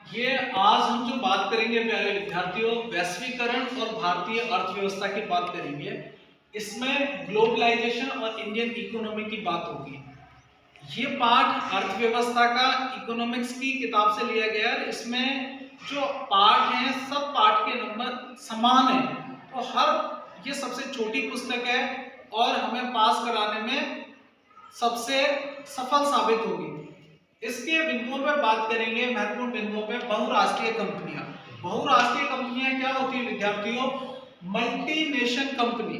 ये आज हम जो बात करेंगे प्यारे विद्यार्थियों, वैश्वीकरण और भारतीय अर्थव्यवस्था की बात करेंगे। इसमें ग्लोबलाइजेशन और इंडियन इकोनॉमी की बात होगी। ये पाठ अर्थव्यवस्था का इकोनॉमिक्स की किताब से लिया गया है। इसमें जो पाठ हैं सब पाठ के नंबर समान है, तो ये सबसे छोटी पुस्तक है और हमें पास कराने में सबसे सफल साबित होगी। इसके बिंदुओं पर बात करेंगे, महत्वपूर्ण बिंदुओं पे। बहुराष्ट्रीय कंपनियां, बहुराष्ट्रीय कंपनियां क्या होती है विद्यार्थियों? Multinational company.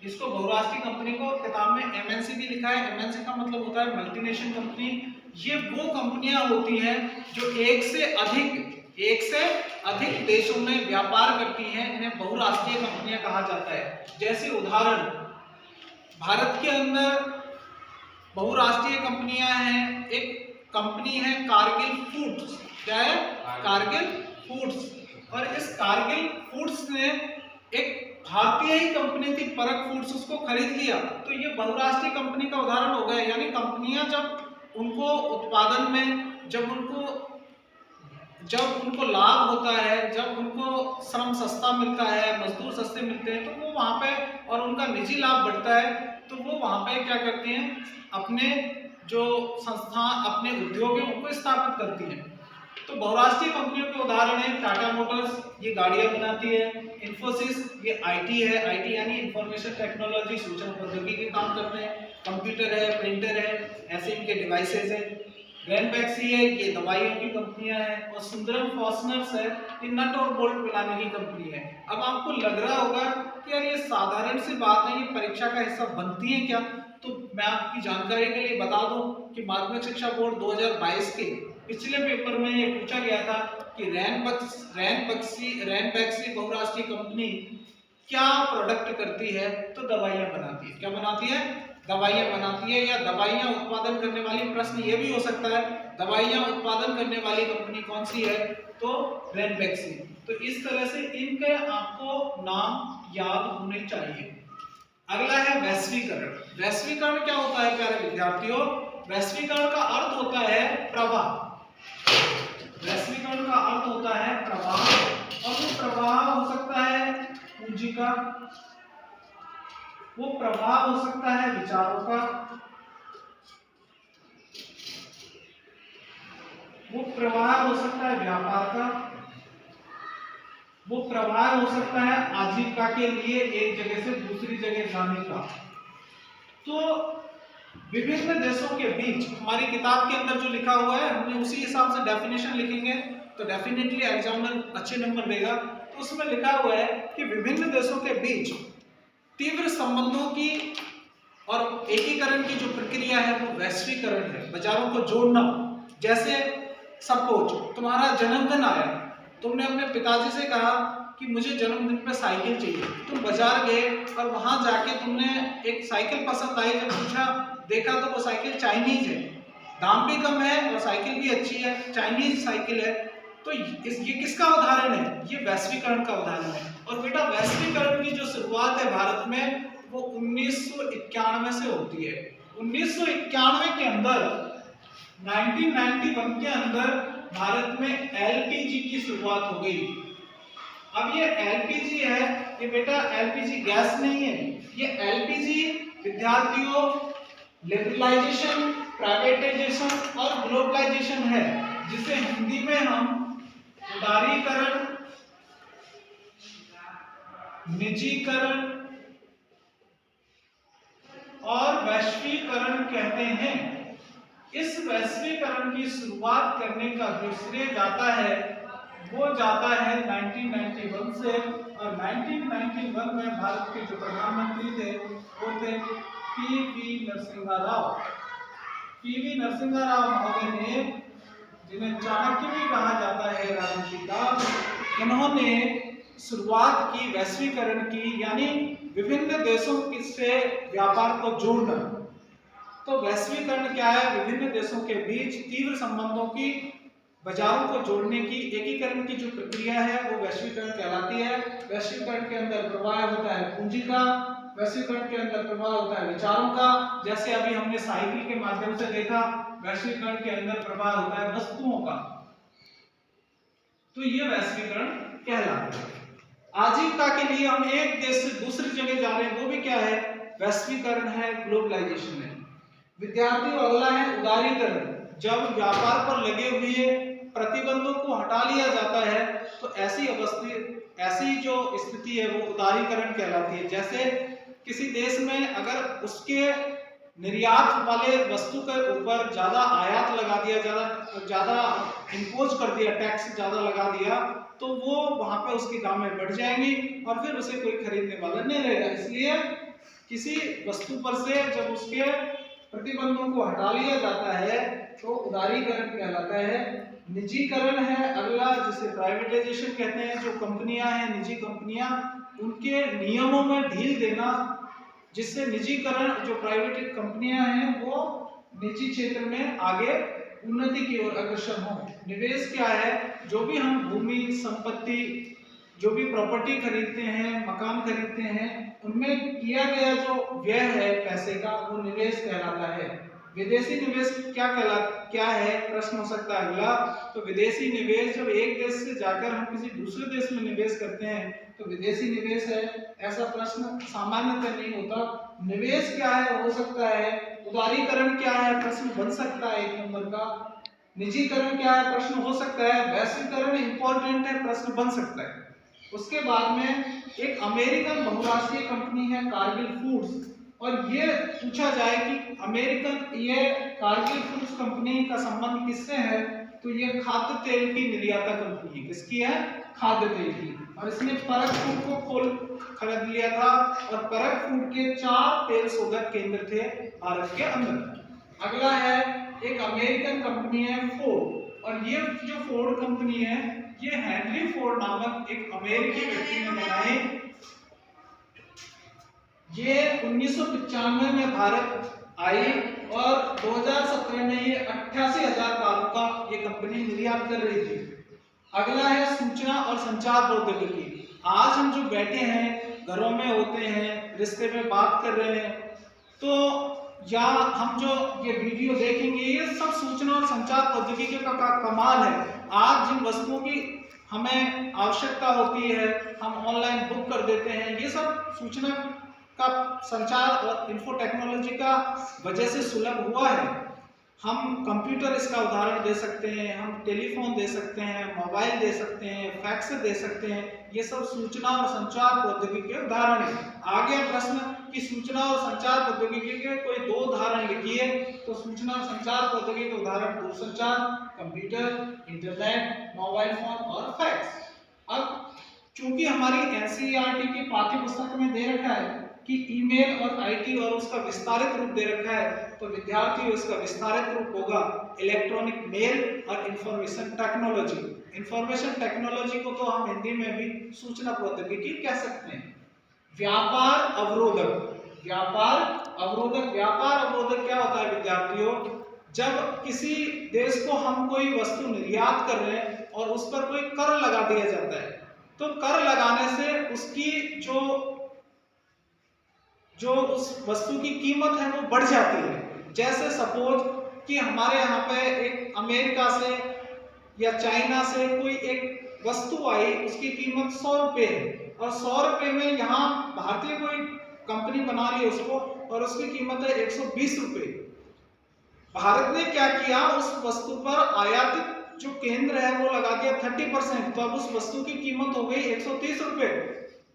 इसको बहुराष्ट्रीय कंपनी को किताब में एमएनसी भी लिखा है। एमएनसी का मतलब होता है मल्टीनेशनल कंपनी। ये वो कंपनियां होती हैं जो एक से अधिक देशों में व्यापार करती हैं, इन्हें बहुराष्ट्रीय कंपनियां कहा जाता है। जैसे उदाहरण, भारत के अंदर बहुराष्ट्रीय कंपनियां हैं। एक कंपनी है कारगिल फूड्स। क्या है? कारगिल फूड्स। और इस कारगिल फूड्स ने एक भारतीय ही कंपनी थी परक फूड्स, उसको खरीद लिया। तो ये बहुराष्ट्रीय कंपनी का उदाहरण हो गया। यानी कंपनियां जब उनको उत्पादन में जब उनको लाभ होता है, जब उनको श्रम सस्ता मिलता है, मजदूर सस्ते मिलते हैं, तो वो वहां पे, और उनका निजी लाभ बढ़ता है, तो वो वहां पे क्या करते हैं, अपने जो संस्था, अपने उद्योग है उनको स्थापित करती हैं। तो बहुराष्ट्रीय कंपनियों के उदाहरण है टाटा मोटर्स, ये गाड़ियां बनाती है। इंफोसिस, ये आईटी है, आईटी यानी इंफॉर्मेशन टेक्नोलॉजी, सूचना प्रौद्योगिकी के काम करते हैं। कंप्यूटर है, प्रिंटर है, ऐसे इनके डिवाइसेज है। रैनबैक्सी है, ये दवाइयों की कंपनियां हैं। और सुंदरम फास्टनर्स है, ये नट और बोल्ट बनाने की कंपनी है। अब आपको लग रहा होगा कि यार ये साधारण सी बात है, ये परीक्षा का हिस्सा बनती है क्या? तो मैं आपकी जानकारी के लिए बता दूं कि माध्यमिक शिक्षा बोर्ड 2022 के पिछले पेपर में ये पूछा गया था कि रैनबैक्सी बहुराष्ट्रीय कंपनी क्या प्रोडक्ट करती है? तो दवाइयां बनाती है। क्या बनाती है? दवाइयां बनाती है। या दवाइयां उत्पादन करने वाली, प्रश्न ये भी हो सकता है, दवाइयां उत्पादन करने वाली कंपनी कौन सी है? तो रैनबैक्सी। तो इस तरह से इनके आपको नाम याद होने चाहिए। अगला है वैश्वीकरण। वैश्वीकरण क्या होता है प्यारे विद्यार्थियों? वैश्वीकरण का अर्थ होता है प्रवाह। वैश्वीकरण का अर्थ होता है प्रवाह, और वो प्रवाह हो सकता है पूंजी का, वो प्रवाह हो सकता है विचारों का, वो प्रवाह हो सकता है व्यापार का, वो प्रवाह हो सकता है आजीविका के लिए एक जगह से दूसरी जगह जाने का। तो विभिन्न देशों के बीच, हमारी किताब के अंदर जो लिखा हुआ है हमने उसी हिसाब से डेफिनेशन लिखेंगे, तो डेफिनेटली एग्जामिनर अच्छे नंबर देगा। तो उसमें लिखा हुआ है कि विभिन्न देशों के बीच तीव्र संबंधों की और एकीकरण की जो प्रक्रिया है वो वैश्वीकरण है, बाजारों को जोड़ना। जैसे सपोज तुम्हारा जन्मदिन आया, तुमने अपने पिताजी से कहा कि मुझे जन्मदिन पे साइकिल चाहिए। तुम बाजार गए और वहां जाके तुमने एक साइकिल पसंद आई, जब पूछा, देखा तो वो साइकिल चाइनीज है, दाम भी कम है और साइकिल भी अच्छी है, चाइनीज साइकिल है। तो ये किसका उदाहरण है? ये वैश्वीकरण का उदाहरण है। और बेटा वैश्वीकरण की जो शुरुआत है भारत में वो 1991 से होती है। 1991 के अंदर, 1991 के अंदर भारत में एलपीजी की शुरुआत हो गई। अब ये एलपीजी है, ये बेटा एलपीजी गैस नहीं है, ये एलपीजी विद्यार्थियों लिबरलाइजेशन, प्राइवेटाइजेशन और ग्लोबलाइजेशन है, जिसे हिंदी में हम उदारीकरण, निजीकरण और वैश्वीकरण कहते हैं। इस वैश्वीकरण की शुरुआत करने का जो श्रेय जाता है वो जाता है 1991 से। और 1991 में भारत के जो प्रधानमंत्री थे वो थे पीवी नरसिम्हा राव। पीवी नरसिम्हा राव महोदय ने, जिन्हें चाणक्य भी कहा जाता है राजनीति का, इन्होंने शुरुआत की वैश्वीकरण की, यानी विभिन्न देशों से व्यापार को जोड़ना। तो वैश्वीकरण क्या है? विभिन्न देशों के बीच तीव्र संबंधों की, बाजारों को जोड़ने की, एकीकरण की जो प्रक्रिया है वो वैश्वीकरण कहलाती है। वैश्वीकरण के अंदर प्रवाह होता है पूंजी का, वैश्वीकरण के अंदर प्रवाह होता है विचारों का। जैसे अभी हमने साइकिल के माध्यम से देखा, वैश्वीकरण के अंदर प्रवाह होता है वस्तुओं का। तो ये वैश्वीकरण कहलाता है। आजीविका के लिए हम एक देश से दूसरी जगह जा रहे हैं, वो भी क्या है, वैश्वीकरण है, ग्लोबलाइजेशन है। विद्यार्थियों अगला है उदारीकरण। जब व्यापार पर लगे हुए प्रतिबंधों को हटा लिया जाता है तो ऐसी जो स्थिति है वो उदारीकरण कहलाती है। जैसे किसी देश में अगर उसके निर्यात वाले वस्तु के ऊपर ज्यादा आयात लगा दिया, ज्यादा इंपोज कर दिया, टैक्स ज्यादा लगा दिया, तो वो वहां पे उसकी दामें बढ़ जाएंगी और फिर उसे कोई खरीदने वाला नहीं रहेगा। इसलिए किसी वस्तु पर से जब उसके प्रतिबंधों को हटा लिया जाता है तो उदारीकरण कहलाता है। निजीकरण है अगला, जिसे प्राइवेटाइजेशन कहते हैं। जो कंपनियां हैं, निजी कंपनियां, उनके नियमों में ढील देना, जिससे निजीकरण, जो प्राइवेट कंपनियां हैं वो निजी क्षेत्र में आगे उन्नति की ओर अग्रसर हो। निवेश क्या है, जो भी हम भूमि संपत्ति, जो भी प्रॉपर्टी खरीदते हैं, मकान खरीदते हैं, उनमें किया गया जो व्यय है पैसे का, वो निवेश कहलाता है। विदेशी निवेश क्या है, प्रश्न हो सकता है अगला। तो विदेशी निवेश, जब एक देश से जाकर हम किसी दूसरे देश में निवेश करते हैं तो विदेशी निवेश है, ऐसा प्रश्न सामान्यतः नहीं होता। निवेश क्या है हो सकता है, उदारीकरण क्या है प्रश्न बन सकता है 1 नंबर का, निजीकरण क्या है प्रश्न हो सकता है, वैश्वीकरण इंपॉर्टेंट है प्रश्न बन सकता है। उसके बाद में एक अमेरिकन बहुराष्ट्रीय कंपनी है कारगिल फूड्स, और ये पूछा जाए कि ये कारगिल फूड्स कंपनी का संबंध किससे है, तो ये खाद्य तेल की निर्याता कंपनी है। किसकी है, खाद्य तेल की। और इसने परक फूड को खरीद लिया था, और परक फूड के 4 तेल शोधक केंद्र थे भारत के अंदर। अगला है एक अमेरिकन कंपनी है फोर्ड, और ये जो फोर्ड कंपनी है ये हेनरी फोर्ड नामक एक अमेरिकी व्यक्ति ने बनाई। ये 1995 में भारत आई और 2017 में ये 88,000 कारों का ये कंपनी निर्यात कर रही थी। अगला है सूचना और संचार प्रौद्योगिकी। आज हम जो बैठे हैं, घरों में होते हैं, रिश्ते में बात कर रहे हैं, तो या हम जो ये वीडियो देखेंगे, ये सब सूचना और संचार प्रौद्योगिकी का कमाल है। आज जिन वस्तुओं की हमें आवश्यकता होती है हम ऑनलाइन बुक कर देते हैं, ये सब सूचना का, संचार और इंफो टेक्नोलॉजी का वजह से सुलभ हुआ है। हम कंप्यूटर इसका उदाहरण दे सकते हैं, हम टेलीफोन दे सकते हैं, मोबाइल दे सकते हैं, फैक्स दे सकते हैं, ये सब सूचना और संचार प्रौद्योगिकी के उदाहरण है। आगे प्रश्न कि सूचना और संचार प्रौद्योगिकी के कोई 2 उदाहरण लिखिए, तो सूचना और संचार प्रौद्योगिकी के उदाहरण दूरसंचार, कंप्यूटर, इंटरनेट, मोबाइल फोन और फैक्स। अब चूंकि हमारी एनसीईआरटी की पाठ्य पुस्तक में दे रखा है कि ईमेल और आईटी और उसका विस्तारित रूप दे रखा है, तो विद्यार्थी उसका विस्तारित रूप होगा इलेक्ट्रॉनिक मेल और इंफॉर्मेशन टेक्नोलॉजी। इंफॉर्मेशन टेक्नोलॉजी को तो हम हिंदी में भी सूचना प्रौद्योगिकी कह सकते हैं। व्यापार अवरोधक। व्यापार अवरोधक क्या होता है विद्यार्थियों, जब किसी देश को हम कोई वस्तु निर्यात कर रहे हैं और उस पर कोई कर लगा दिया जाता है, तो कर लगाने से उसकी जो उस वस्तु की कीमत है वो बढ़ जाती है। जैसे सपोज कि हमारे यहाँ पे एक अमेरिका से या चाइना से कोई एक वस्तु आई, उसकी कीमत 100 रुपये है, और 100 रुपये में यहाँ भारतीय कोई कंपनी बना रही है उसको, और उसकी कीमत है 120 रुपये। भारत ने क्या किया, उस वस्तु पर आयातित जो केंद्र है वो लगा दिया 30%, तो अब उस वस्तु की कीमत हो गई 130 रुपये।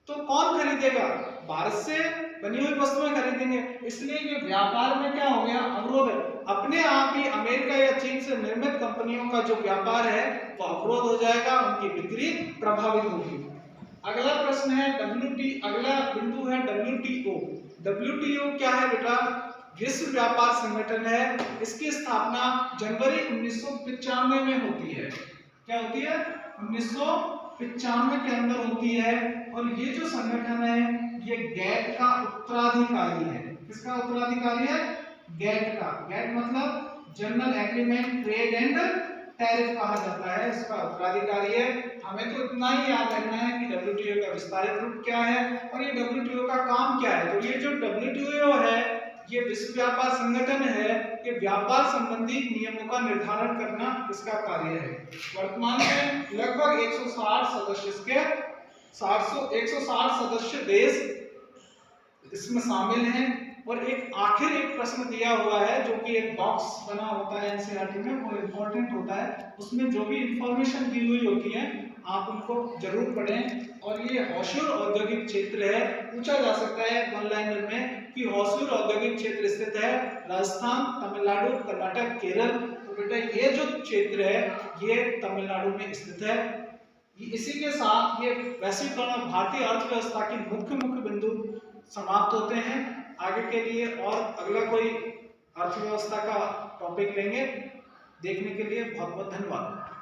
तो कौन खरीदेगा, भारत से बनी हुई वस्तुएं खरीदेंगे। इसलिए ये व्यापार में क्या हो गया, अवरोध है। अपने आप ही अमेरिका या चीन से निर्मित कंपनियों का जो व्यापार है वो अवरोध हो जाएगा, उनकी बिक्री प्रभावित होगी। अगला प्रश्न है अगला बिंदु है WTO। WTO क्या है बेटा, विश्व व्यापार संगठन है। इसकी स्थापना जनवरी 1995 में होती है। क्या होती है, 1995 के अंदर होती है। और ये जो संगठन है ये गैट का उत्तराधिकारी है। किसका उत्तराधिकारी है, गैट का। गैट मतलब general agreement trade and tariff कहा जाता है, इसका उत्तराधिकारी है। हमें तो इतना ही याद रखना है कि WTO का विस्तारित रूप क्या है और ये WTO का काम क्या है। तो ये जो WTO है ये विश्व व्यापार संगठन है, ये व्यापार संबंधी नियमों का निर्धारण करना इसका कार्य है। वर्तमान में लगभग 160 सदस्य इसके 160 सदस्य देश इसमें शामिल हैं। और एक प्रश्न दिया हुआ है जो कि एक बॉक्स बना होता है एनसीईआरटी में, वो इम्पोर्टेंट होता है, उसमें जो भी इंफॉर्मेशन दी हुई होती है आप उनको जरूर पढ़ें। और ये होसूर औद्योगिक क्षेत्र है, पूछा जा सकता है वन लाइनर में कि होसूर औद्योगिक क्षेत्र स्थित है राजस्थान, तमिलनाडु, कर्नाटक, केरल। तो बेटा ये जो क्षेत्र है ये तमिलनाडु में स्थित है। इसी के साथ ये वैश्वीकरण भारतीय अर्थव्यवस्था के मुख्य बिंदु समाप्त होते हैं। आगे के लिए और अगला कोई अर्थव्यवस्था का टॉपिक लेंगे। देखने के लिए बहुत बहुत धन्यवाद।